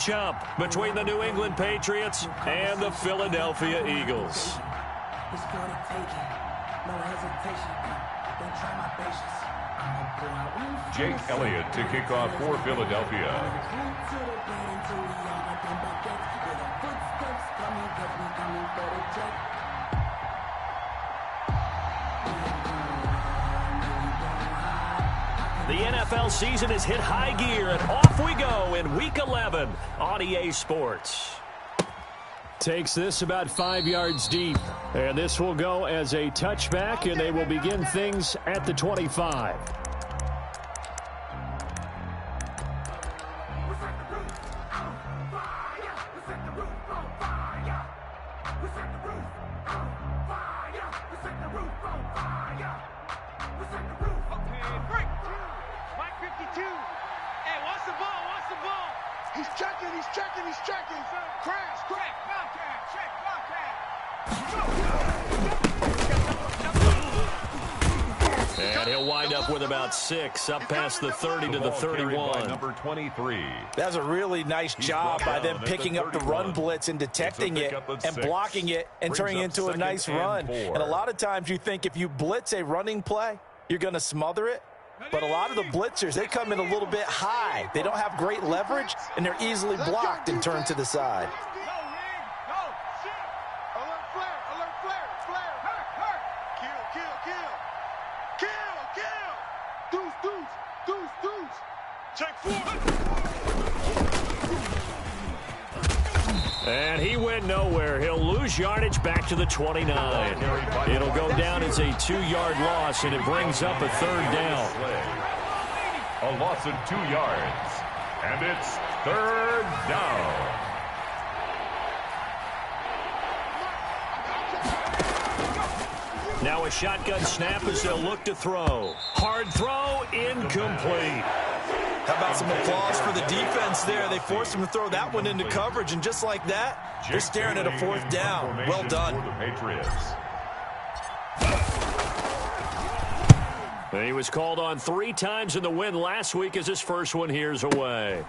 Jump between the New England Patriots and the Philadelphia Eagles. It's for the taking. No hesitation. Don't try my patience. Jake Elliott to kick off for Philadelphia. The NFL season has hit high gear, and off we go in Week 11 on EA Sports. Takes this about 5 yards deep, and this will go as a touchback, and they will begin things at the 25. And he'll wind up with about 6, up past the 30 to the 31. Number 23. That's a really nice job by them picking up the run blitz and detecting it and blocking it and turning it into a nice run. And a lot of times you think if you blitz a running play, you're going to smother it. But a lot of the blitzers, they come in a little bit high. They don't have great leverage, and they're easily blocked and turned to the side. And he went nowhere. He'll lose yardage back to the 29. It'll go down as a 2-yard loss, and it brings up a 3rd down. A loss of 2 yards. And it's 3rd down. Now a shotgun snap as they'll look to throw. Hard throw, incomplete. How about some applause for the defense there? They forced him to throw that one into coverage, and just like that, they're staring at a 4th down. Well done. He was called on 3 times in the win last week as his first one here's away.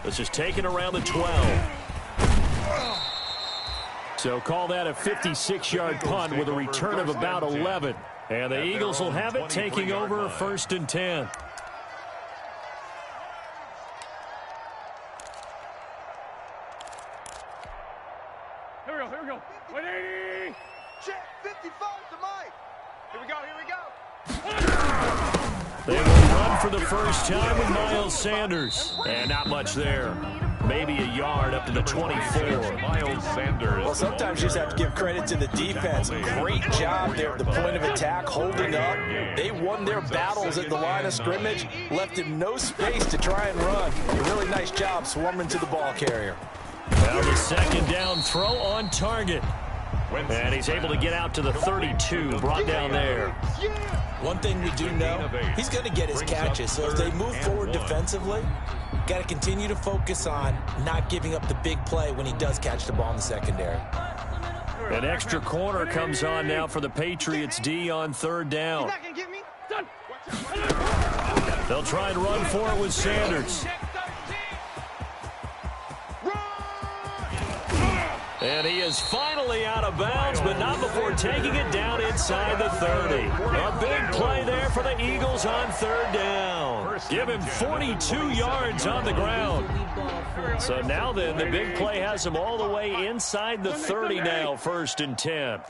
This is taken around the 12. So call that a 56-yard punt with a return of about 11. And the Eagles will have it, taking over 1st and 10. Here we go. 180. Check 55 to Mike. Here we go. They will run for the first time with Miles Sanders. And not much there. Maybe a yard up to the 24. Miles Sanders. Well, sometimes you just have to give credit to the defense. Great job there at the point of attack, holding up. They won their battles at the line of scrimmage, left him no space to try and run. A really nice job swarming to the ball carrier. Now the 2nd down throw on target. And he's able to get out to the 32, brought down there. One thing we do know, he's going to get his catches. So as they move forward defensively, got to continue to focus on not giving up the big play when he does catch the ball in the secondary. An extra corner comes on now for the Patriots D on 3rd down. They'll try and run for it with Sanders. And he is finally out of bounds, but not before taking it down inside the 30. A big play there for the Eagles on 3rd down. Give him 42 yards on the ground. So now then, the big play has him all the way inside the 30 now, 1st and 10.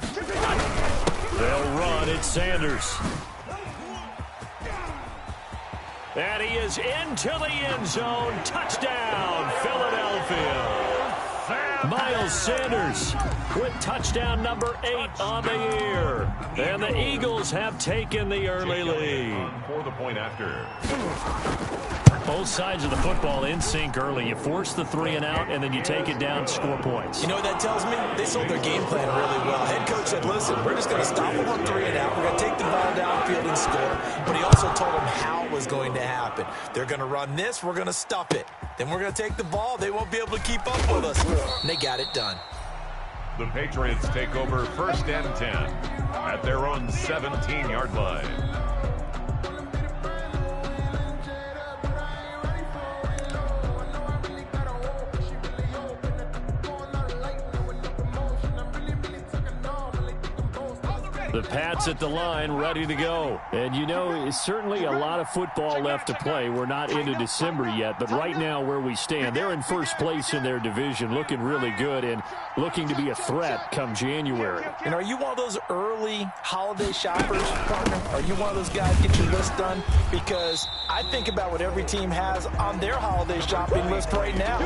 They'll run. It's Sanders. And he is into the end zone. Touchdown, Philadelphia. Miles Sanders with touchdown number 8 on the year. And the Eagles have taken the early lead. For the point after. Both sides of the football in sync early. You force the 3 and out, and then you take it down, score points. You know what that tells me? They sold their game plan really well. Head coach said, listen, we're just going to stop them on 3 and out. We're going to take the ball downfield and score. But he also told them how it was going to happen. They're going to run this. We're going to stuff it. Then we're going to take the ball. They won't be able to keep up with us. And they got it done. The Patriots take over 1st and 10 at their own 17-yard line. The Pats at the line, ready to go. And, you know, certainly a lot of football left to play. We're not into December yet, but right now where we stand, they're in first place in their division, looking really good and looking to be a threat come January. And are you one of those early holiday shoppers, partner? Are you one of those guys get your list done? Because I think about what every team has on their holiday shopping list right now.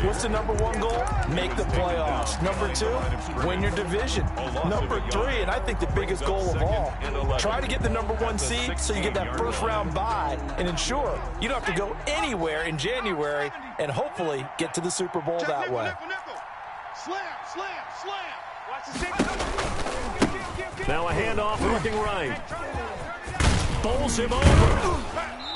What's the number one goal? Make the playoffs. Number two, win your division. Number three, and I think the biggest goal of all, try to get the number one seed so you get that first round bye and ensure you don't have to go anywhere in January and hopefully get to the Super Bowl that way. Slam, slam, slam. Watch the stick. Now a handoff looking right. Bowls him over.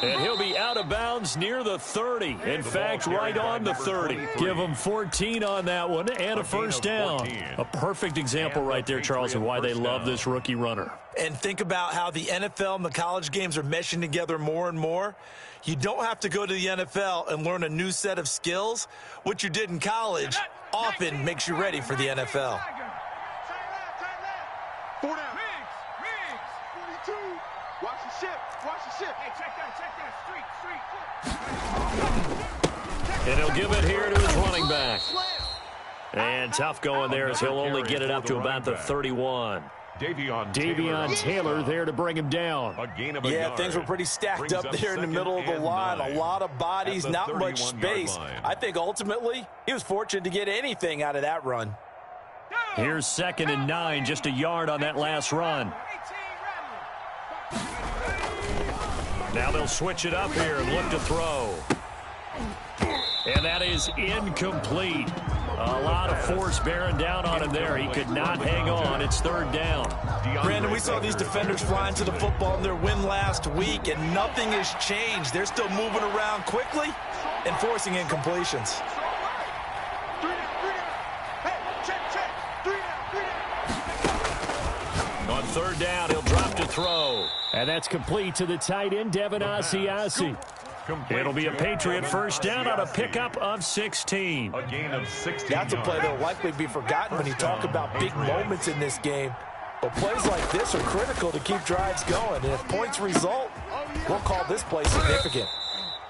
And he'll be out of bounds near the 30. In fact, right on the 30. Give him 14 on that one and a first down. A perfect example right there, Charles, of why they love this rookie runner. And think about how the NFL and the college games are meshing together more and more. You don't have to go to the NFL and learn a new set of skills. What you did in college often makes you ready for the NFL. 4 down. Riggs. 42. Watch the ship. Watch the ship. Hey, check that. Street. And he'll give it here to his running back. And tough going there as he'll only get it up to about the 31. Davion Taylor there to bring him down. Yeah, things were pretty stacked up there in the middle of the line. A lot of bodies, not much space. I think ultimately he was fortunate to get anything out of that run. Here's 2nd and 9, just a yard on that last run. Now they'll switch it up here and look to throw. And that is incomplete. A lot of force bearing down on him there. He could not hang on. It's 3rd down. Brandon, we saw these defenders flying to the football in their win last week, and nothing has changed. They're still moving around quickly and forcing incompletions. On 3rd down, he'll drop to throw. And that's complete to the tight end, Devin Asiasi. It'll be a Patriot first down on a pickup of 16. A gain of 16. That's a play that will likely be forgotten when you talk about big moments in this game. But plays like this are critical to keep drives going. And if points result, we'll call this play significant.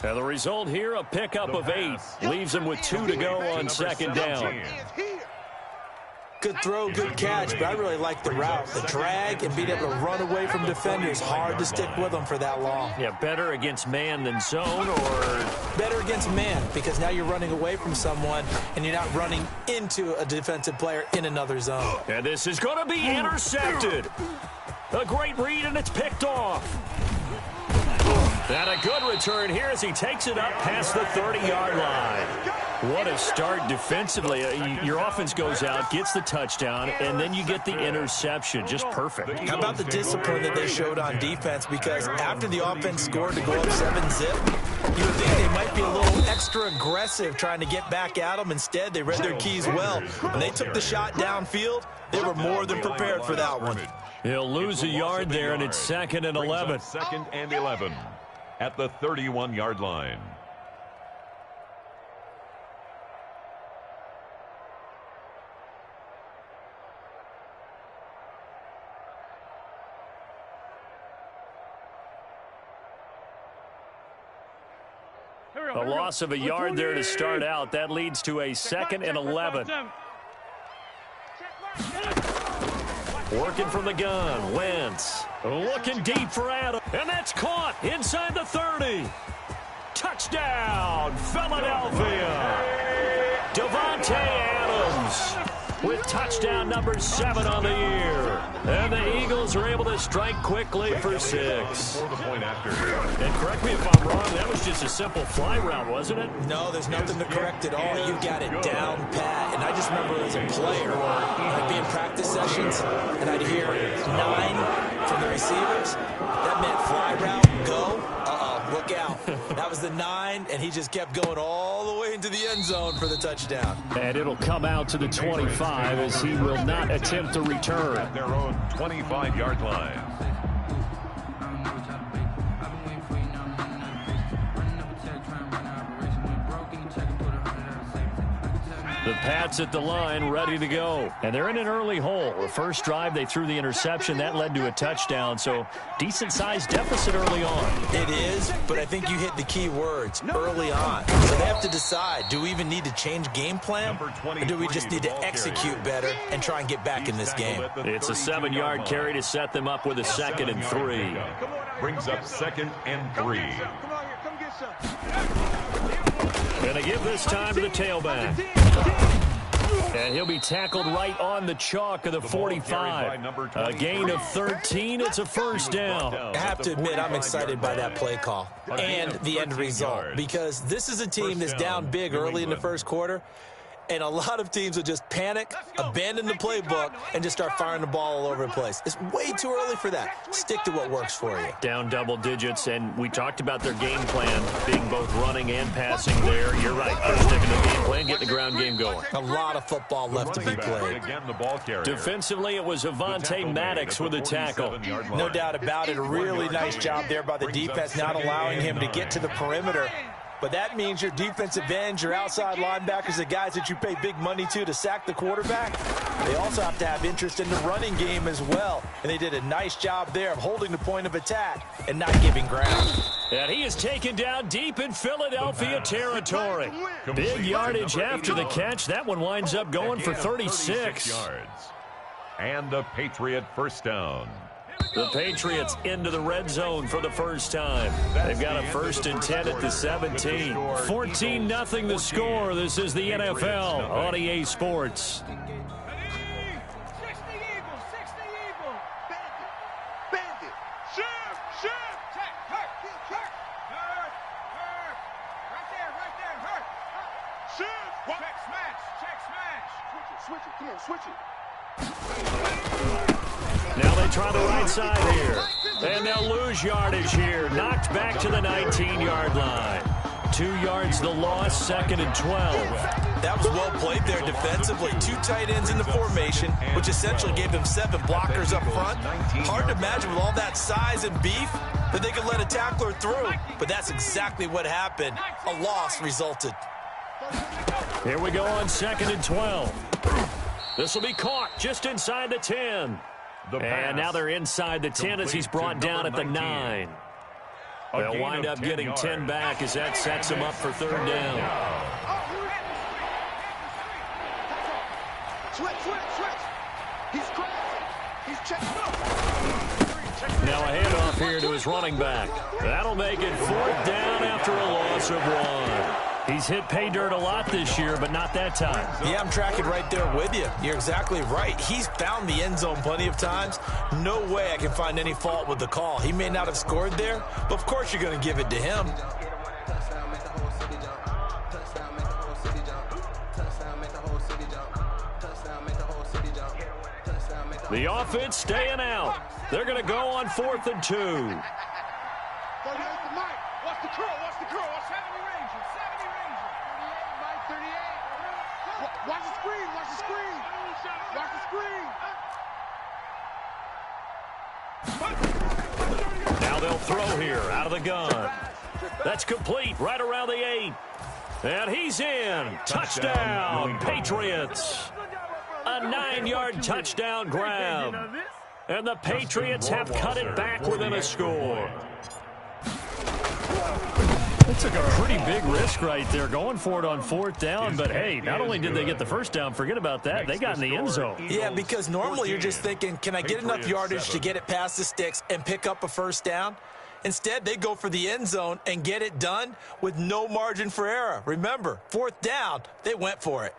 And the result here, a pickup of 8. Leaves him with 2 to go on 2nd down. Good throw, good catch, but I really like the route. The drag and being able to run away from defenders. Hard to stick with them for that long. Yeah, better against man than zone, or better against man, because now you're running away from someone and you're not running into a defensive player in another zone. And this is going to be intercepted. A great read, and it's picked off. And a good return here as he takes it up past the 30-yard line. What a start defensively. Your offense goes out, gets the touchdown, and then you get the interception. Just perfect. How about the discipline that they showed on defense? Because after the offense scored to go up 7-zip, you would think they might be a little extra aggressive trying to get back at them. Instead, they read their keys well. When they took the shot downfield, they were more than prepared for that one. He'll lose a yard there, and it's 2nd and 11. 2nd and 11 at the 31-yard line. A loss of a yard there to start out. That leads to a 2nd and 11. Working from the gun. Wentz looking deep for Adams. And that's caught inside the 30. Touchdown, Philadelphia. Devontae Adams with touchdown number 7 on the year. And the Eagles are able to strike quickly for 6. And correct me if I'm wrong, that was just a simple fly route, wasn't it? No, there's nothing to correct at all. You got it down pat. And I just remember as a player, I'd be in practice sessions, and I'd hear 9 from the receivers. That meant fly route, go. Look out. That was the 9, and he just kept going all the way into the end zone for the touchdown. And it'll come out to the 25 as he will not attempt to return. At their own 25-yard line. The Pats at the line, ready to go. And they're in an early hole. The first drive, they threw the interception. That led to a touchdown, so decent-sized deficit early on. It is, but I think you hit the key words, early on. So they have to decide, do we even need to change game plan, or do we just need to execute better and try and get back in this game? It's a 7-yard carry to set them up with a 2nd and 3. Brings up 2nd and 3. Going to give this time to the tailback. And he'll be tackled right on the chalk of the 45. A gain of 13. It's a first down. I have to admit, I'm excited by that play call and the end result, because this is a team that's down big early in the first quarter, and a lot of teams will just panic, abandon the playbook, and just start firing the ball all over the place. It's way too early for that. Stick to what works for you. Down double digits, and we talked about their game plan being both running and passing there. You're right. They're sticking to the game plan, getting the ground game going. A lot of football left to be played. Defensively, it was Avonte Maddox with a tackle. No doubt about it. A really nice job there by the defense, not allowing him to get to the perimeter. But that means your defensive ends, your outside linebackers, the guys that you pay big money to sack the quarterback, they also have to have interest in the running game as well. And they did a nice job there of holding the point of attack and not giving ground. And he is taken down deep in Philadelphia territory. Big yardage after the catch. That one winds up going for 36 yards. And a Patriot first down. The Patriots into the red zone for the first time. They've got a 1st and 10 at the 17. 14-0 the score. This is the NFL on EA Sports. Now they try the right side here. And they'll lose yardage here. Knocked back to the 19-yard line. 2 yards the loss, 2nd and 12. That was well played there defensively. 2 tight ends in the formation, which essentially gave them 7 blockers up front. Hard to imagine with all that size and beef that they could let a tackler through. But that's exactly what happened. A loss resulted. Here we go on 2nd and 12. This will be caught just inside the 10. And now they're inside the 10 as he's brought down at the 9. They'll wind up getting 10 back as that sets him up for 3rd down. Now a handoff here to his running back. That'll make it 4th down after a loss of 1. He's hit pay dirt a lot this year, but not that time. Yeah, I'm tracking right there with you. You're exactly right. He's found the end zone plenty of times. No way I can find any fault with the call. He may not have scored there, but of course you're going to give it to him. The offense staying out. They're going to go on 4th and 2. Watch the curl, watch the curl. 70 Ranger, 70 Ranger. 38, Mike, 38. Watch the screen, watch the screen. Watch the screen. Now they'll throw here out of the gun. That's complete right around the 8. And he's in. Touchdown, Patriots. A 9-yard touchdown grab. And the Patriots have cut it back within a score. They took a pretty big risk right there going for it on 4th down, but hey, not only did they get the first down, forget about that, they got in the end zone. Yeah, because normally you're just thinking, can I get enough yardage to get it past the sticks and pick up a first down? Instead, they go for the end zone and get it done with no margin for error. Remember, 4th down, they went for it.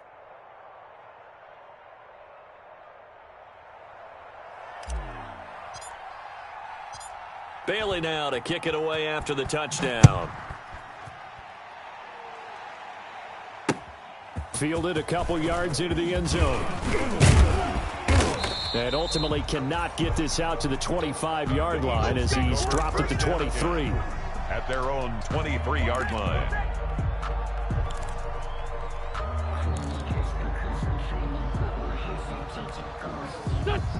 Bailey now to kick it away after the touchdown. Fielded a couple yards into the end zone. And ultimately cannot get this out to the 25-yard line as he's dropped at the 23. At their own 23-yard line.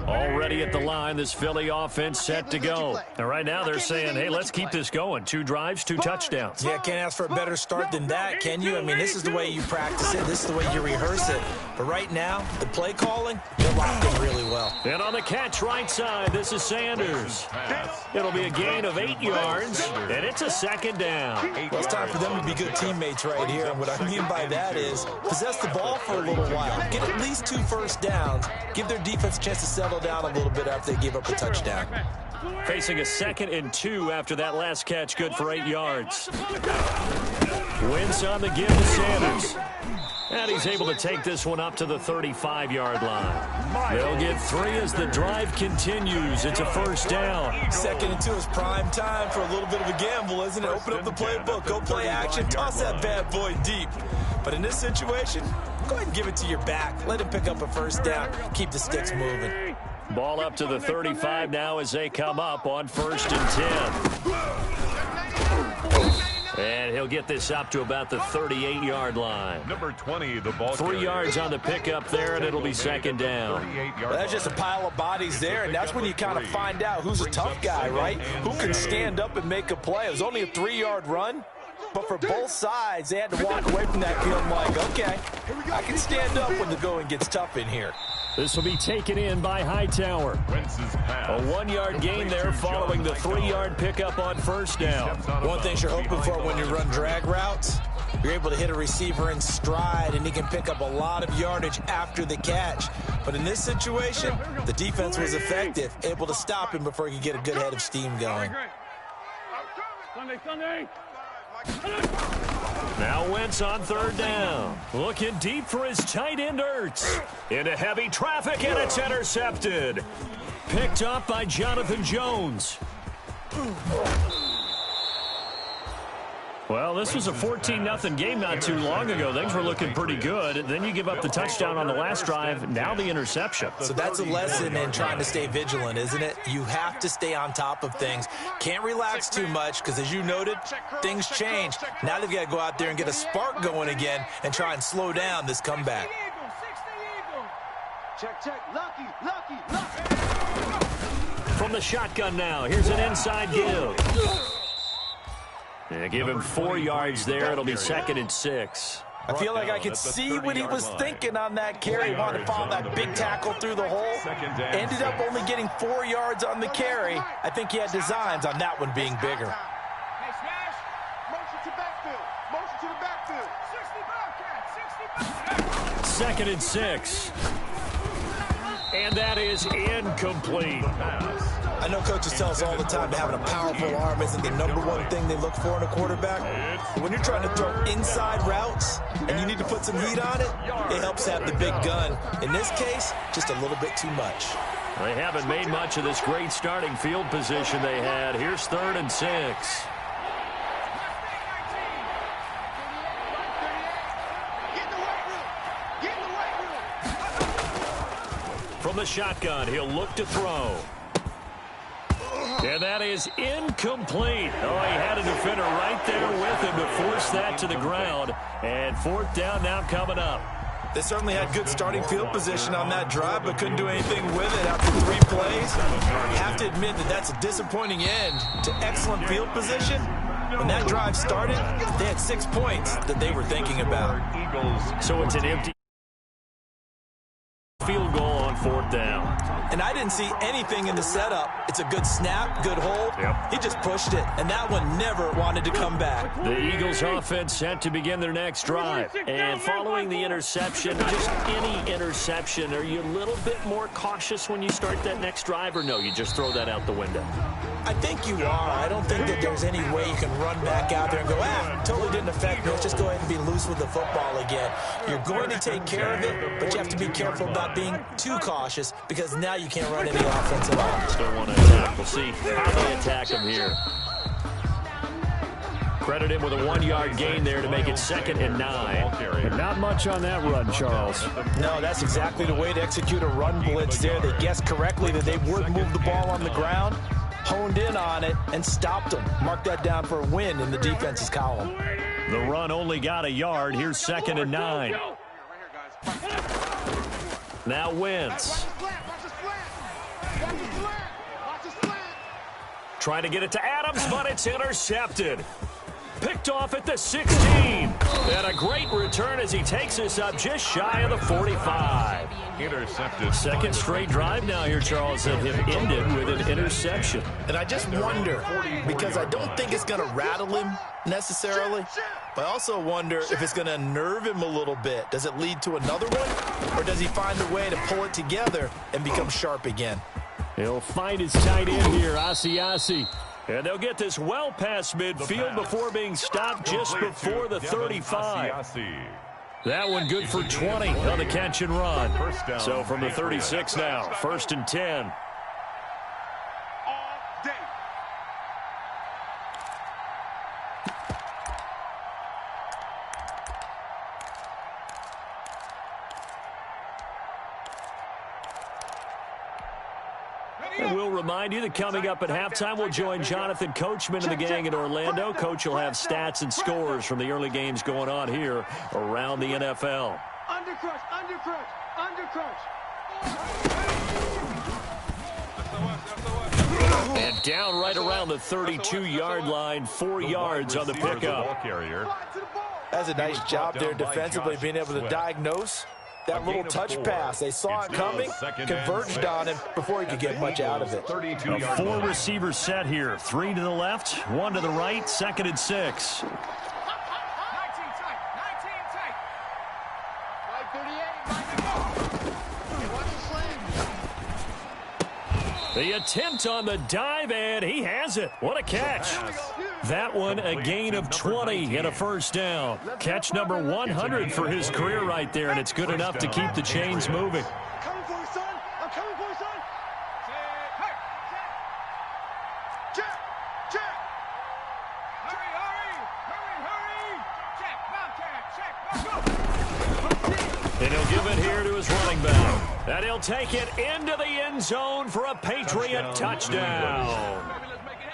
Already at the line, this Philly offense set to go. And right now they're saying, hey, let's keep this going. 2 drives, 2 touchdowns. Yeah, can't ask for a better start than that, can you? I mean, this is the way you practice it. This is the way you rehearse it. But right now, the play calling, they're locked in really well. And on the catch right side, this is Sanders. It'll be a gain of 8 yards, and it's a second down. Well, it's time for them to be good teammates right here. And what I mean by that is possess the ball for a little while. Get at least 2 first downs. Give their defense a chance to settle down a little bit after they give up a touchdown. Facing a 2nd and 2 after that last catch, good for 8 yards. Wentz on the give to Sanders. And he's able to take this one up to the 35-yard line. They'll get 3 as the drive continues. It's a first down. 2nd and 2 is prime time for a little bit of a gamble, isn't it? Open up the playbook, go play action, toss that bad boy deep. But in this situation, go ahead and give it to your back. Let him pick up a first down. Keep the sticks moving. Ball up to the 35 now as they come up on 1st and 10. And he'll get this up to about the 38-yard line. Number 20, the ball 3 yards on the pickup there, and it'll be 2nd down. Well, that's just a pile of bodies there, and that's when you kind of find out who's a tough guy, right? Who can stand up and make a play. It was only a 3-yard run, but for both sides, they had to walk away from that feeling like, okay, I can stand up when the going gets tough in here. This will be taken in by Hightower. A 1-yard gain there following the 3-yard pickup on 1st down. One thing you're hoping for when you run drag routes, you're able to hit a receiver in stride, and he can pick up a lot of yardage after the catch. But in this situation, the defense was effective, able to stop him before he could get a good head of steam going. Now Wentz on 3rd down. Looking deep for his tight end Ertz. Into heavy traffic, and it's intercepted. Picked up by Jonathan Jones. Well, this was a 14-0 game not too long ago. Things were looking pretty good. Then you give up the touchdown on the last drive. Now the interception. So that's a lesson in trying to stay vigilant, isn't it? You have to stay on top of things. Can't relax too much because, as you noted, things change. Now they've got to go out there and get a spark going again and try and slow down this comeback. Check, lucky. From the shotgun now, here's an inside give. Yeah, give him 4 yards there. It'll be 2nd and 6. I feel like I could see what he was thinking on that carry. Wanted to follow that big tackle through the hole. Ended up only getting 4 yards on the carry. I think he had designs on that one being bigger. Hey, Smash, motion to the backfield. 2nd and 6. And that is incomplete. I know coaches tell us all the time that having a powerful arm isn't the #1 thing they look for in a quarterback. But when you're trying to throw inside routes and you need to put some heat on it, it helps have the big gun. In this case, just a little bit too much. They haven't made much of this great starting field position they had. Here's 3rd and 6. From the shotgun, he'll look to throw. And that is incomplete. Oh, he had a defender right there with him to force that to the ground. And 4th down now coming up. They certainly had good starting field position on that drive, but couldn't do anything with it after 3 plays. Have to admit that that's a disappointing end to excellent field position. When that drive started, they had 6 points that they were thinking about. So it's an empty field goal on 4th down. And I didn't see anything in the setup. It's a good snap, good hold. Yep. He just pushed it, and that one never wanted to come back. The Eagles offense set to begin their next drive. And following the interception, just any interception, are you a little bit more cautious when you start that next drive, or no, you just throw that out the window? I think you are. I don't think that there's any way you can run back out there and go, totally didn't affect me. Let's just go ahead and be loose with the football again. You're going to take care of it, but you have to be careful about being too cautious because now you can't run any offense at all. Still want to attack. We'll see how they attack him here. Credit him with a 1-yard gain there to make it 2nd and 9. And not much on that run, Charles. No, that's exactly the way to execute a run blitz there. They guessed correctly that they would move the ball on the ground, honed in on it, and stopped them. Mark that down for a win in the defense's column. The run only got a yard. Here's 2nd and 9. Now Wentz. Trying to get it to Adams, but it's intercepted. Picked off at the 16. And a great return as he takes us up just shy of the 45. Intercepted. Second straight drive now here, Charles, that have ended with an interception. And I just wonder, because I don't think it's going to rattle him necessarily, but I also wonder if it's going to unnerve him a little bit. Does it lead to another one, or does he find a way to pull it together and become sharp again? He'll find his tight end here, Asiasi. And they'll get this well past midfield before being stopped just before the 35. That one good for 20 on the catch and run. So from the 36 now, 1st and 10. And we'll remind you that coming up at halftime, we'll join Jonathan Coachman and the gang in Orlando. Coach will have stats and scores from the early games going on here around the NFL. Undercrush, undercrush, undercrush. And down right around the 32-yard line, 4 yards on the pickup. That's a nice job there defensively, being able to diagnose that little touch pass. They saw it coming, converged on him before he could get much out of it. A 4-receiver set here. 3 to the left, 1 to the right, 2nd and 6. 19 tight, 19 tight. 538, The attempt on the dive, and he has it. What a catch. That one a gain of 20 and a first down. Catch number 100 for his career right there, and it's good enough to keep the chains moving. coming for you, son. I'm coming for you, son. Check, check. Hurry, hurry, hurry, hurry. Check, Bobcat, check. And he'll give it here to his running back. And he'll take it into the end zone for a Patriot touchdown.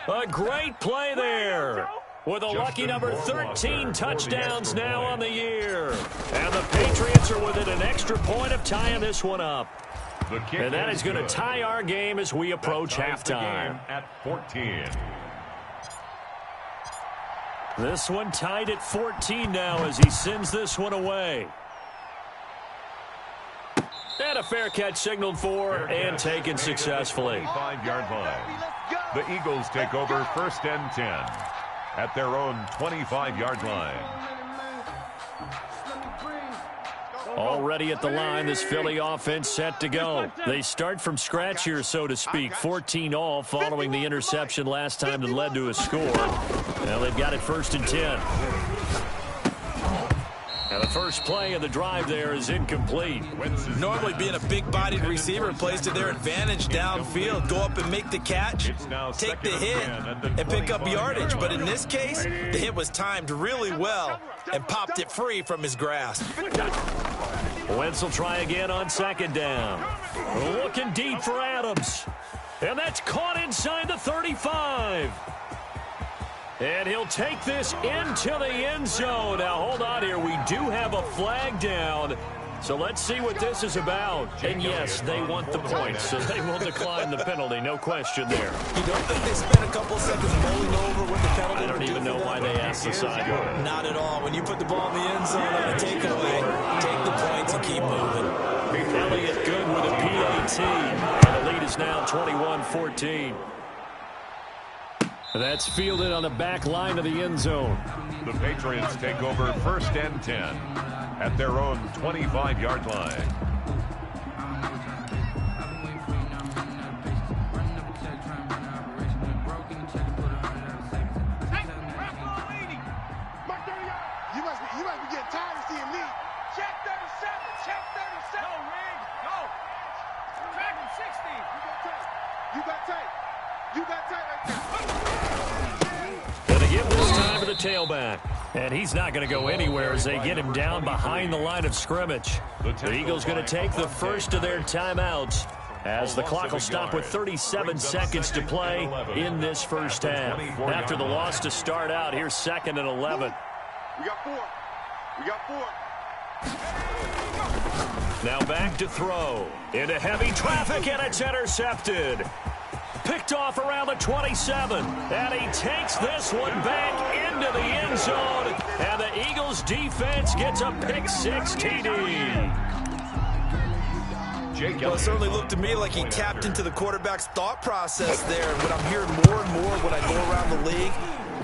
A great play there. With a lucky number 13 touchdowns now on the year. And the Patriots are within an extra point of tying this one up. And that is going to tie our game as we approach halftime. At 14. This one tied at 14 now as he sends this one away. And a fair catch signaled for and taken successfully. 5-yard line. The Eagles take over 1st and 10 at their own 25-yard line. Already at the line, this Philly offense set to go. They start from scratch here, so to speak. 14 all following the interception last time that led to a score. Now they've got it 1st and 10. And the first play of the drive there is incomplete. Normally being a big-bodied receiver plays to their advantage downfield. Go up and make the catch, take the hit, and pick up yardage. But in this case, the hit was timed really well and popped it free from his grasp. Wentz will try again on 2nd down. Looking deep for Adams. And that's caught inside the 35. And he'll take this into the end zone. Now, hold on here. We do have a flag down. So let's see what this is about. And, yes, they want the points, so they will decline the penalty. No question there. You don't think they spent a couple seconds mulling over what the penalty I don't even know why they asked the sideline. Not at all. When you put the ball in the end zone on a takeaway, take the points and keep moving. Elliott good with a PAT. And the lead is now 21-14. That's fielded on the back line of the end zone. The Patriots take over 1st and 10 at their own 25-yard line. You must be getting tired of seeing me. Check 37, check 37. Go, Rig, go. Track him 60. You got tight. You got tight right there. Gonna give this time to the tailback. And he's not going to go anywhere as they get him down behind the line of scrimmage. The Eagles going to take the first of their timeouts as the clock will stop with 37 seconds to play in this first half. After the loss to start out, here's 2nd and 11. We got 4. We got 4. Now back to throw. Into heavy traffic, and it's intercepted. Picked off around the 27. And he takes this one back into the end zone. And the Eagles defense gets a pick-6 TD. Well, it certainly looked to me like he tapped into the quarterback's thought process there. And what I'm hearing more and more when I go around the league,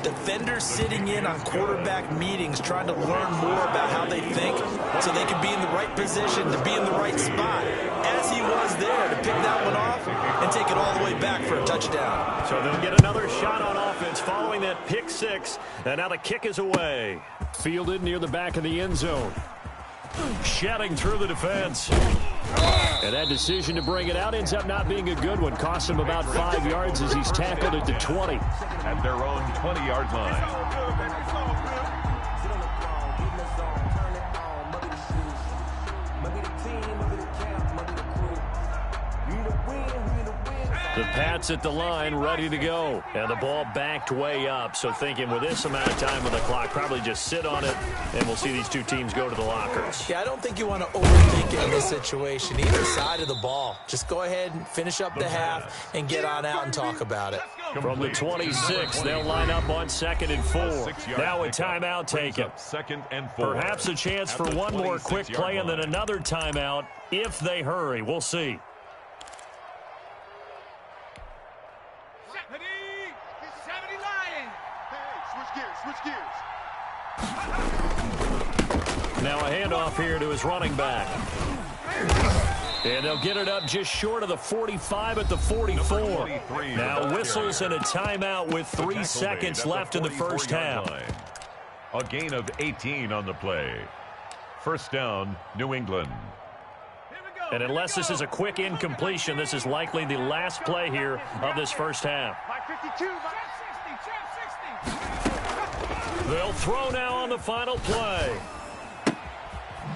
defenders sitting in on quarterback meetings trying to learn more about how they think so they can be in the right position to be in the right spot, as he was there to pick that one off and take it all the way back for a touchdown. So they'll get another shot on offense following that pick-6, and now the kick is away. Fielded near the back of the end zone. Shedding through the defense. And that decision to bring it out ends up not being a good one. Cost him about 5 yards as he's tackled at the 20. At their own 20-yard line. The Pats at the line, ready to go. And the ball backed way up. So thinking with this amount of time on the clock, probably just sit on it, and we'll see these two teams go to the lockers. Yeah, I don't think you want to overthink it in this situation, either side of the ball. Just go ahead and finish up the half and get on out and talk about it. From the 26, they'll line up on 2nd and 4. Now a timeout taken. 2nd and 4. Perhaps a chance for one more quick play and then another timeout if they hurry. We'll see. Now a handoff here to his running back. And they'll get it up just short of the 45 at the 44. Now whistles and a timeout with 3 seconds left in the first half. A gain of 18 on the play. First down, New England. And unless this is a quick incompletion, this is likely the last play here of this first half. They'll throw now on the final play.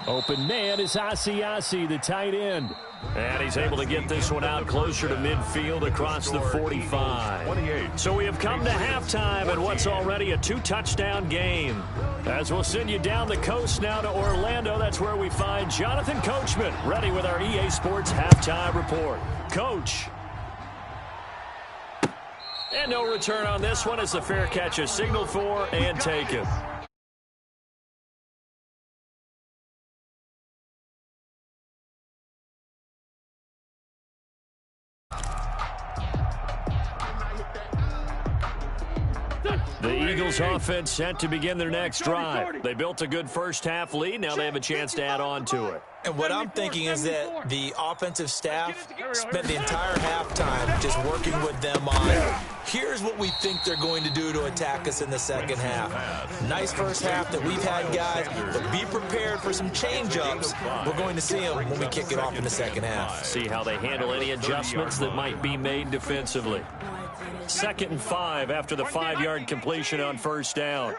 Open man is Asiasi, the tight end. And he's able to get this one out closer to midfield across the 45. So we have come to halftime in what's already a 2-touchdown game. As we'll send you down the coast now to Orlando, that's where we find Jonathan Coachman ready with our EA Sports halftime report. Coach. And no return on this one as the fair catch is signaled for and taken. The Eagles offense set to begin their next drive. They built a good first half lead. Now they have a chance to add on to it. And what I'm thinking is that the offensive staff spent the entire halftime just working with them on, here's what we think they're going to do to attack us in the second half. Nice first half that we've had, guys, but be prepared for some change-ups. We're going to see them when we kick it off in the second half. See how they handle any adjustments that might be made defensively. 2nd and 5 after the 5-yard completion on first down.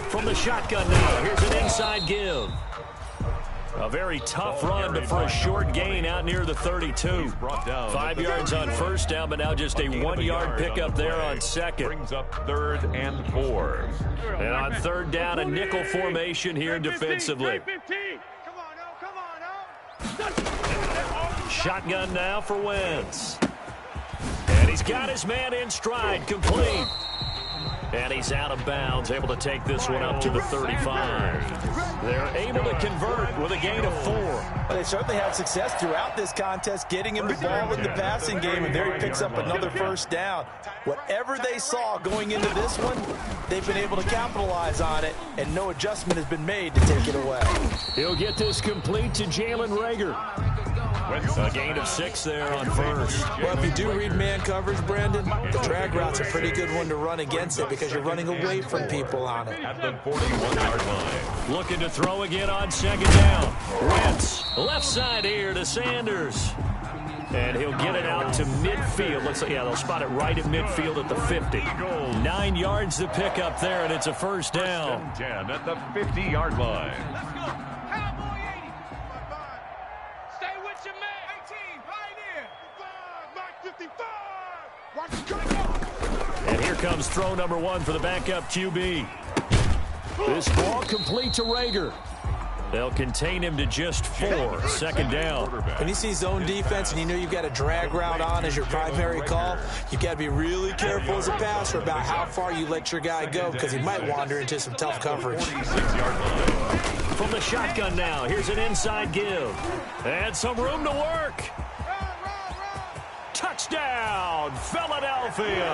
From the shotgun now, here's an inside give. A very tough run, but for a short gain out near the 32. 5 yards on first down, but now just a 1-yard pickup there on second. Brings up 3rd and 4. And on 3rd down, a nickel formation here defensively. Shotgun now for Wentz. And he's got his man in stride, complete. And he's out of bounds, able to take this one up to the 35. They're able to convert with a gain of 4. Well, they certainly had success throughout this contest, getting him the ball in the passing game, and there he picks up another first down. Whatever they saw going into this one, they've been able to capitalize on it, and no adjustment has been made to take it away. He'll get this complete to Jalen Reagor. A gain of 6 there on first. Well, if you do read man coverage, Brandon, the drag route's a pretty good one to run against it because you're running away from people on it. At the 41-yard line. Looking to throw again on 2nd down. Wentz, left side here to Sanders. And he'll get it out to midfield. Looks like, yeah, they'll spot it right at midfield at the 50. 9 yards to pick up there, and it's a first down. 10 at the 50-yard line. And here comes throw number 1 for the backup QB. This ball complete to Reagor. They'll contain him to just 4. Second down. When you see zone defense and you know you've got a drag route on as your primary call, you've got to be really careful as a passer about how far you let your guy go because he might wander into some tough coverage. From the shotgun now, here's an inside give. And some room to work. Touchdown, Philadelphia.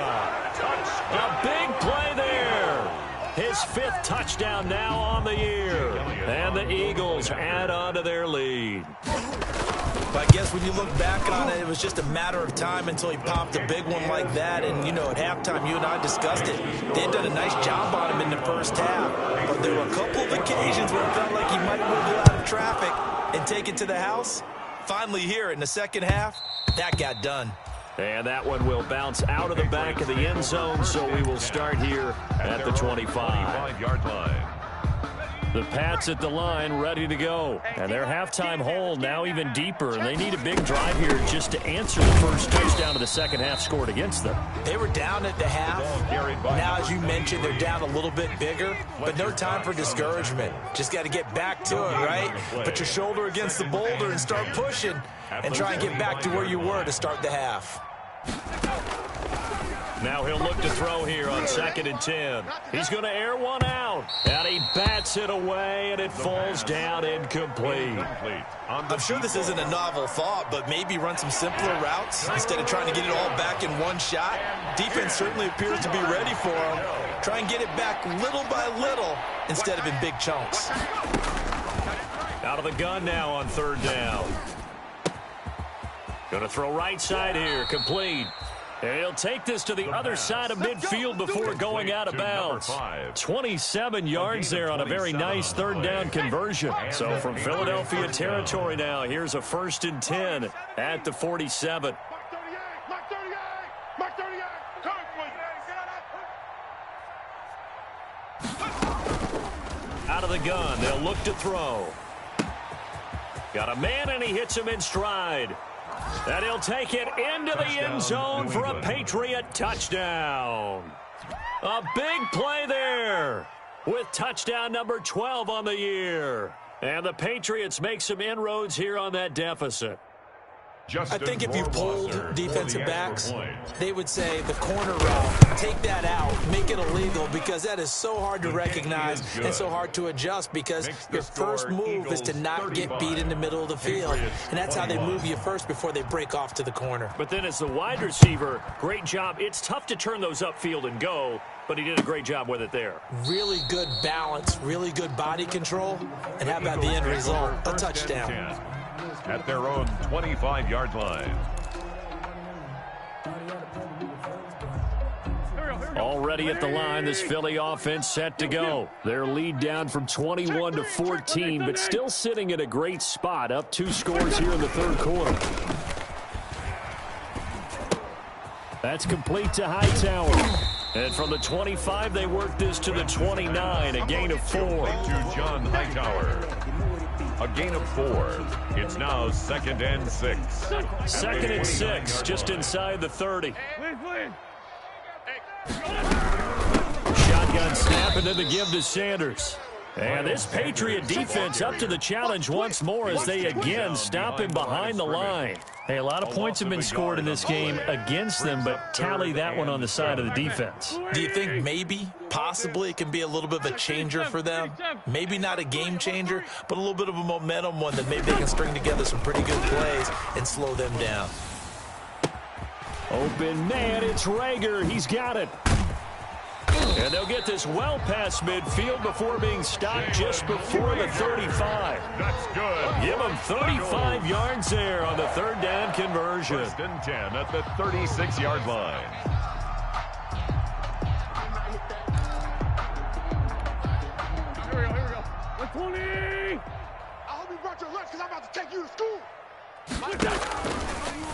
A big play there. His 5th touchdown now on the year. And the Eagles add on to their lead. But I guess when you look back on it, it was just a matter of time until he popped a big one like that. And, you know, at halftime, you and I discussed it. They had done a nice job on him in the first half. But there were a couple of occasions where it felt like he might wiggle out of traffic and take it to the house. Finally here in the second half, that got done. And that one will bounce out of the back of the end zone, so we will start here at the 25-yard line. The Pats at the line ready to go. And their halftime hole now even deeper, and they need a big drive here just to answer the first touchdown of the second half scored against them. They were down at the half. Now, as you mentioned, they're down a little bit bigger, but no time for discouragement. Just got to get back to it, right? Put your shoulder against the boulder and start pushing and try and get back to where you were to start the half. Now he'll look to throw here on 2nd and 10. He's going to air one out. And he bats it away, and it falls down incomplete. I'm sure this isn't a novel thought, but maybe run some simpler routes instead of trying to get it all back in one shot. Defense certainly appears to be ready for him. Try and get it back little by little instead of in big chunks. Out of the gun now on 3rd down. Going to throw right side here, complete. And he'll take this to the other side of midfield before going out of bounds. 27 yards there on a very nice 3rd down conversion. So from Philadelphia territory now, here's a 1st and 10 at the 47. Out of the gun, they'll look to throw. Got a man, and he hits him in stride. And he'll take it into the end zone for a Patriot touchdown. A big play there with touchdown number 12 on the year. And the Patriots make some inroads here on that deficit. I think if you polled defensive backs, they would say the corner route, take that out, make it illegal, because that is so hard to recognize and so hard to adjust, because your first move is to not get beat in the middle of the field. And that's how they move you first before they break off to the corner. But then as the wide receiver, great job. It's tough to turn those upfield and go, but he did a great job with it there. Really good balance, really good body control, and how about the end result? A touchdown. At their own 25-yard line. Already at the line, this Philly offense set to go. Their lead down from 21 to 14, but still sitting at a great spot, up 2 scores here in the 3rd quarter. That's complete to Hightower. And from the 25, they work this to the 29, a gain of 4. To John Hightower. A gain of 4. It's now 2nd and 6. 2nd and 6, just inside the 30. Shotgun snap, and then the give to Sanders. And this Patriot defense up to the challenge once more as they again stop him behind the line. Hey, a lot of points have been scored in this game against them, but tally that one on the side of the defense. Do you think maybe, possibly, it can be a little bit of a changer for them? Maybe not a game changer, but a little bit of a momentum one that maybe they can string together some pretty good plays and slow them down. Open man, it's Rager. He's got it. And they'll get this well past midfield before being stopped just before the 35. That's good. Give them 35 yards there on the 3rd down conversion. 1st and 10 at the 36-yard line. Here we go. 120. I hope you brought your lunch because I'm about to take you to school.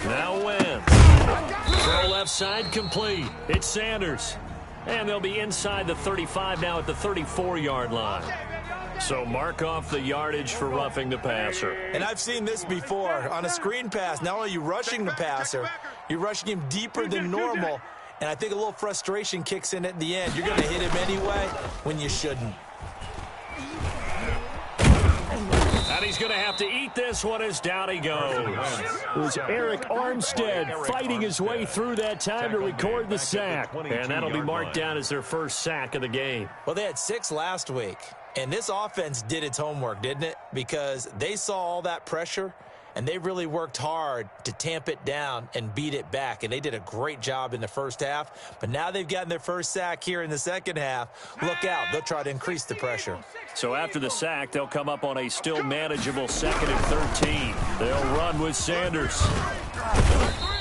Now Wentz. Throw left side complete. It's Sanders. And they'll be inside the 35 now at the 34-yard line. So mark off the yardage for roughing the passer. And I've seen this before. On a screen pass, not only are you rushing the passer, you're rushing him deeper than normal. And I think a little frustration kicks in at the end. You're going to hit him anyway when you shouldn't. he's going to have to eat this one as down he goes. It was Eric Armstead fighting his way through that time to record the sack. And that'll be marked down as their first sack of the game. Well, they had 6 last week, and this offense did its homework, didn't it? Because they saw all that pressure, and they really worked hard to tamp it down and beat it back. And they did a great job in the first half. But now they've gotten their first sack here in the second half. Look out. They'll try to increase the pressure. So after the sack, they'll come up on a still manageable 2nd and 13. They'll run with Sanders.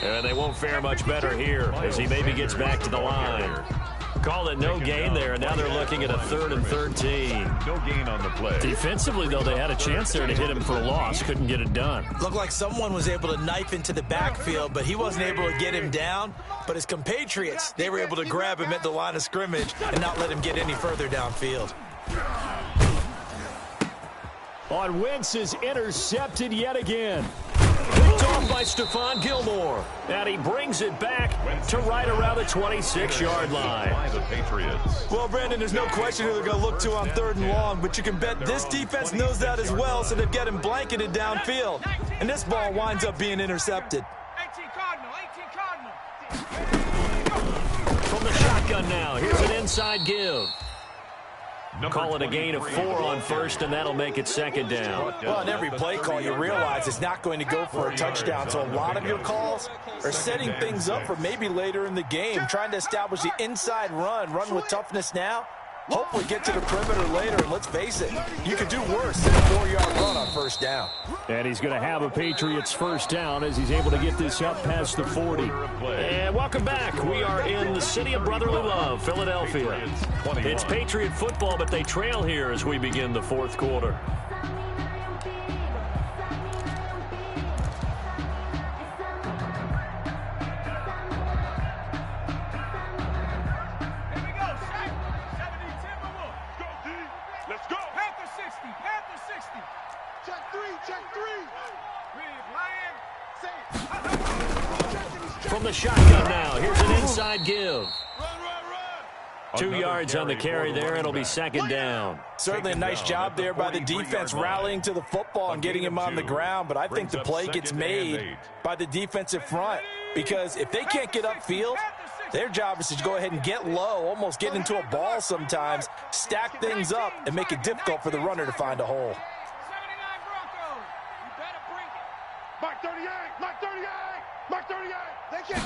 And they won't fare much better here as he maybe gets back to the line. Call it no gain there, and now they're looking at a 3rd and 13. No gain on the play. Defensively, though, they had a chance there to hit him for a loss. Couldn't get it done. Looked like someone was able to knife into the backfield, but he wasn't able to get him down. But his compatriots, they were able to grab him at the line of scrimmage and not let him get any further downfield. On Wentz is intercepted yet again. Picked off by Stephon Gilmore. And he brings it back to right around the 26-yard line. The Patriots. Well, Brandon, there's no question who they're going to look to on 3rd and long, but you can bet this defense knows that as well, so they've got him blanketed downfield. And this ball winds up being intercepted. 18 Cardinal, 18 Cardinal. From the shotgun now, here's an inside give. Call it a gain of 4 on 1st, and that'll make it 2nd down. Well, on every play call, you realize it's not going to go for a touchdown, so a lot of your calls are setting things up for maybe later in the game, trying to establish the inside run with toughness now, hopefully get to the perimeter later, and let's face it, you could do worse than a 4-yard run on 1st down. And he's going to have a Patriots 1st down as he's able to get this up past the 40. And welcome back. We are in the city of brotherly love, Philadelphia. It's Patriot football, but they trail here as we begin the 4th quarter. From the shotgun now, here's an inside give. 2 yards on the carry there, it'll be 2nd down. Certainly a nice job there by the defense rallying to the football and getting him on the ground, but I think the play gets made by the defensive front because if they can't get upfield, their job is to go ahead and get low, almost get into a ball sometimes, stack things up, and make it difficult for the runner to find a hole. 79 Broncos. You better bring it. Mark 38, Mark 38, Mark 38. They can't.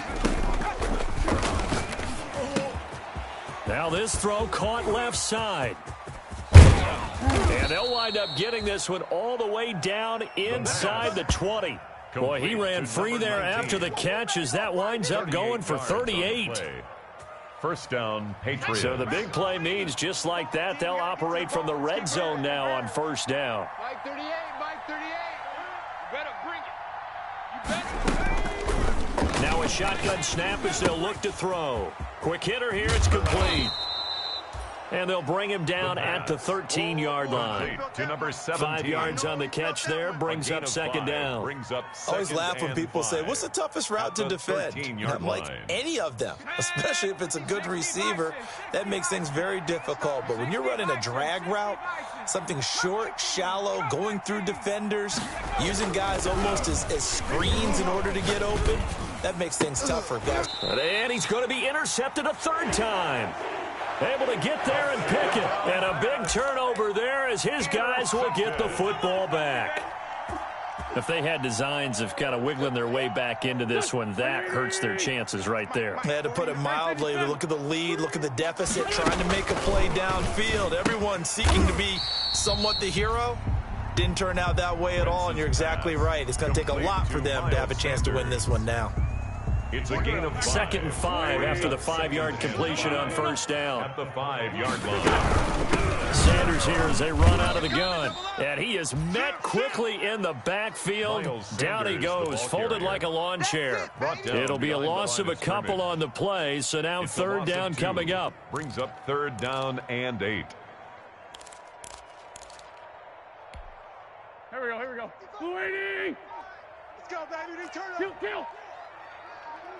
Now this throw caught left side. And they'll wind up getting this one all the way down inside the 20. Boy, he ran free there after the catch as that winds up going for 38. 1st down, Patriots. So the big play means just like that, they'll operate from the red zone now on 1st down. Mike 38, Mike 38. You better bring it. You better. Now a shotgun snap as they'll look to throw. Quick hitter here, it's complete. And they'll bring him down at the 13-yard line. To number 17. 5 yards on the catch there, brings up 2nd down. I always laugh when people say, what's the toughest route to defend? I'm like, any of them, especially if it's a good receiver. That makes things very difficult. But when you're running a drag route, something short, shallow, going through defenders, using guys almost as screens in order to get open, that makes things tougher, guys. And he's going to be intercepted a 3rd time. Able to get there and pick it. And a big turnover there as his guys will get the football back. If they had designs of kind of wiggling their way back into this one, that hurts their chances right there. They had to put it mildly. Look at the lead, look at the deficit, trying to make a play downfield. Everyone seeking to be somewhat the hero. Didn't turn out that way at all, and you're exactly right. It's going to take a lot for them to have a chance to win this one now. It's a gain of 5. 2nd and 5 after the 5-yard completion on 1st down. At the 5-yard line. Sanders here as they run out of the gun. And he is met quickly in the backfield. Down he goes, folded like a lawn chair. It'll be a loss of a couple on the play, so now 3rd down coming up. Brings up 3rd down and 8. Here we go, here we go. Luigi! Let's go, baby. They turn up. Kill.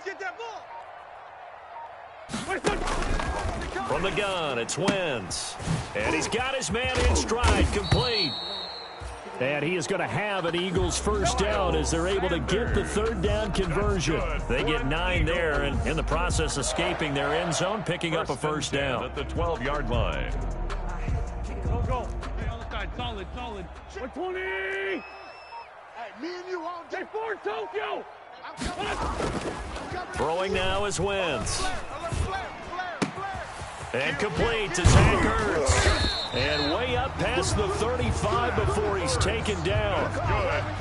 Get that ball. From the gun, it's Wentz. And he's got his man in stride, complete. And he is going to have an Eagles first down as they're able to get the third down conversion. They get 9 there, and in the process escaping their end zone, picking up a first down. At the 12-yard line. Go. Hey, other side, solid. 120. Hey, me and you all day for Tokyo. Throwing now is Wentz. And complete to Zach Ertz. And way up past the 35 before he's taken down.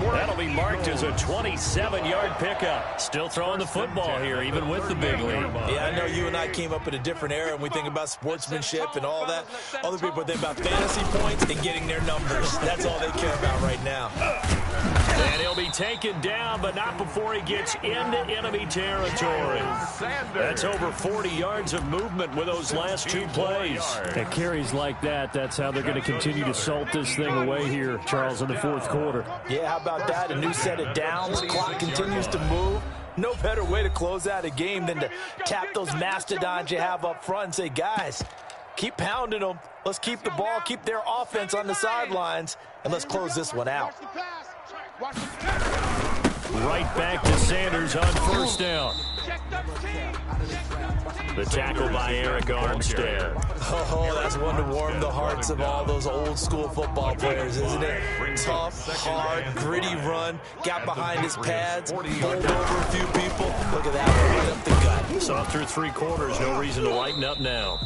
That'll be marked as a 27-yard pickup. Still throwing the football here, even with the big lead. Yeah, I know you and I came up in a different era, and we think about sportsmanship and all that. Other people think about fantasy points and getting their numbers. That's all they care about right now. And he'll be taken down, but not before he gets into enemy territory. That's over 40 yards of movement with those last 2 plays. At carries like that, that's how they're going to continue to salt this thing away here, Charles, in the fourth quarter. Yeah, how about that? A new set of downs. Clock continues to move. No better way to close out a game than to tap those mastodons you have up front and say, guys, keep pounding them. Let's keep the ball, keep their offense on the sidelines, and let's close this one out. Right back to Sanders on first down. The tackle by Eric Armstead. Oh, that's one to warm the hearts of all those old school football players, isn't it? Tough, hard, gritty run. Got behind his pads, bowled over a few people. Look at that, right up the gut. Saw through 3 quarters, no reason to lighten up now.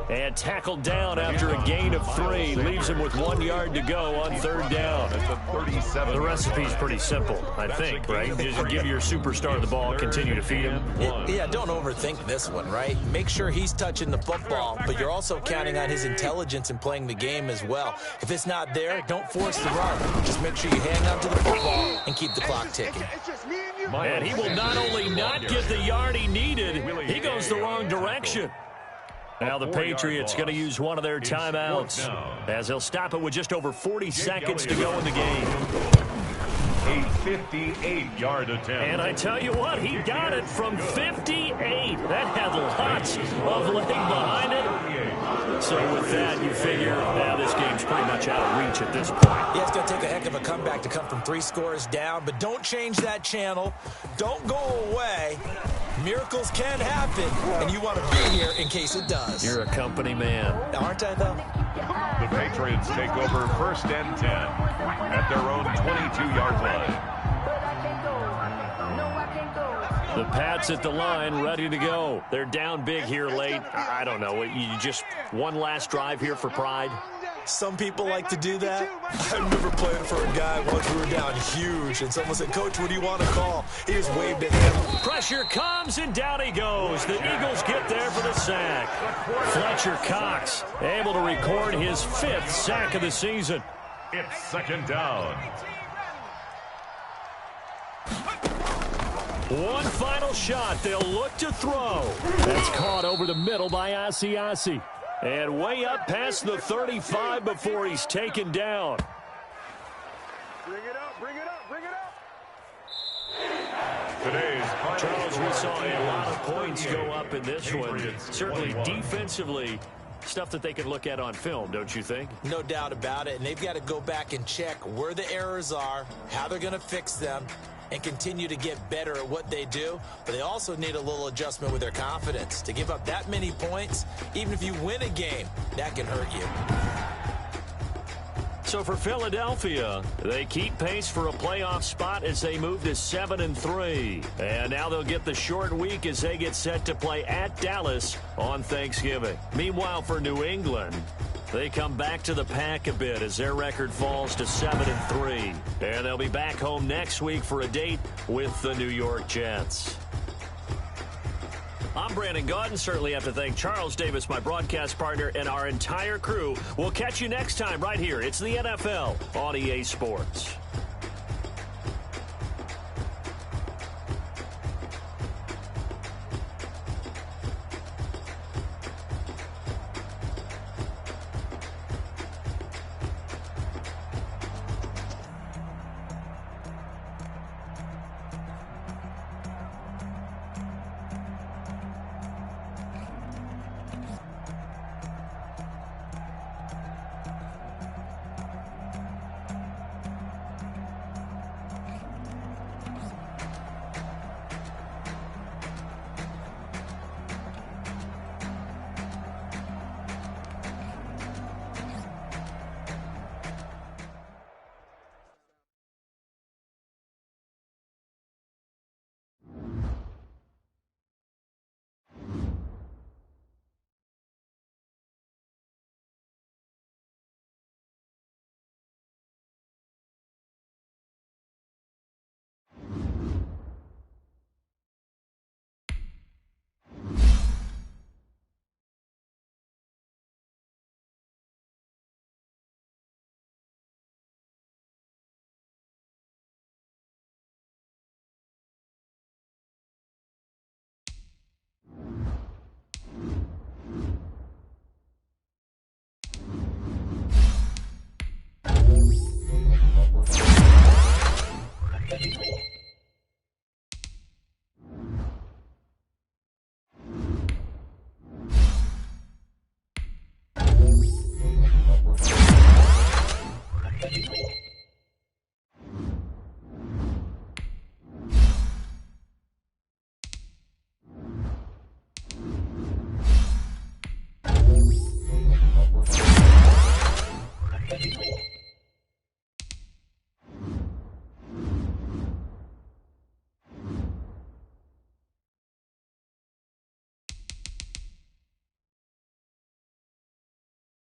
And tackled down after a gain of 3. Leaves him with 1 yard to go on third down. The recipe's pretty simple, I think, right? Just give your superstar the ball, continue to feed him. Yeah, don't overthink this one, right? Make sure he's touching the football, but you're also counting on his intelligence in playing the game as well. If it's not there, don't force the run. Just make sure you hang on to the football and keep the clock ticking. And he will not only not get the yard he needed, he goes the wrong direction. Now the Patriots going to use one of their timeouts as they'll stop it with just over 40 seconds to go in the game. A 58-yard attempt. And I tell you what, he got it from 58. That had lots of leg behind it. So with that, you figure now this game's pretty much out of reach at this point. Yeah, it's going to take a heck of a comeback to come from 3 scores down, but don't change that channel. Don't go away. Miracles can happen, and you want to be here in case it does. You're a company man. Aren't I, though? The Patriots take over first and 10 at their own 22-yard line. The Pats at the line, ready to go. They're down big here late. I don't know. You just one last drive here for pride? Some people like to do that. I remember playing for a guy once we were down huge, and someone said, "Coach, what do you want to call?" He just waved at him. Pressure comes, and down he goes. The Eagles get there for the sack. Fletcher Cox able to record his 5th sack of the season. It's second down. One final shot. They'll look to throw. That's caught over the middle by Asiasi. And way up past the 35 before he's taken down. Bring it up. Charles, we saw a lot of points go up in this one. Certainly defensively, stuff that they can look at on film, don't you think? No doubt about it. And they've got to go back and check where the errors are, how they're going to fix them, and continue to get better at what they do. But they also need a little adjustment with their confidence. To give up that many points, even if you win a game, that can hurt you. So for Philadelphia, they keep pace for a playoff spot as they move to 7-3. And now they'll get the short week as they get set to play at Dallas on Thanksgiving. Meanwhile, for New England, they come back to the pack a bit as their record falls to 7-3. And they'll be back home next week for a date with the New York Jets. I'm Brandon Gaudin. Certainly have to thank Charles Davis, my broadcast partner, and our entire crew. We'll catch you next time right here. It's the NFL on EA Sports.